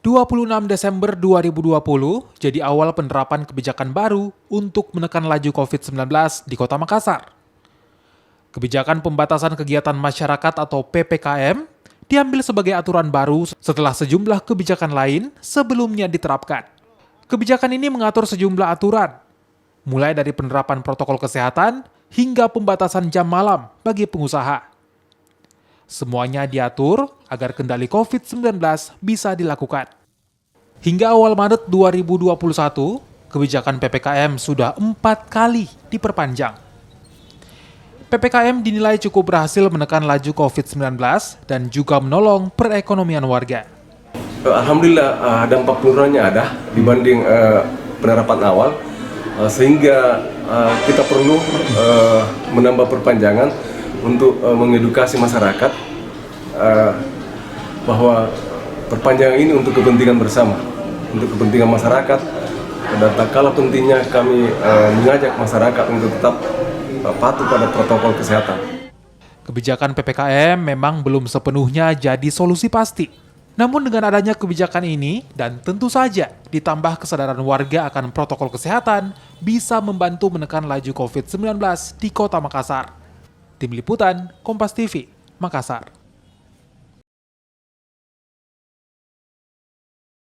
26 Desember 2020 jadi awal penerapan kebijakan baru untuk menekan laju COVID-19 di Kota Makassar. Kebijakan pembatasan kegiatan masyarakat atau PPKM diambil sebagai aturan baru setelah sejumlah kebijakan lain sebelumnya diterapkan. Kebijakan ini mengatur sejumlah aturan, mulai dari penerapan protokol kesehatan hingga pembatasan jam malam bagi pengusaha. Semuanya diatur agar kendali COVID-19 bisa dilakukan. Hingga awal Maret 2021, kebijakan PPKM sudah 4 kali diperpanjang. PPKM dinilai cukup berhasil menekan laju COVID-19 dan juga menolong perekonomian warga. Alhamdulillah dampak penurunannya ada dibanding penerapan awal, sehingga kita perlu menambah perpanjangan untuk mengedukasi masyarakat bahwa perpanjangan ini untuk kepentingan bersama, untuk kepentingan masyarakat, dan tak kalah pentingnya kami mengajak masyarakat untuk tetap patuh pada protokol kesehatan. Kebijakan PPKM memang belum sepenuhnya jadi solusi pasti. Namun dengan adanya kebijakan ini dan tentu saja ditambah kesadaran warga akan protokol kesehatan bisa membantu menekan laju COVID-19 di Kota Makassar. Tim Liputan, Kompas TV, Makassar.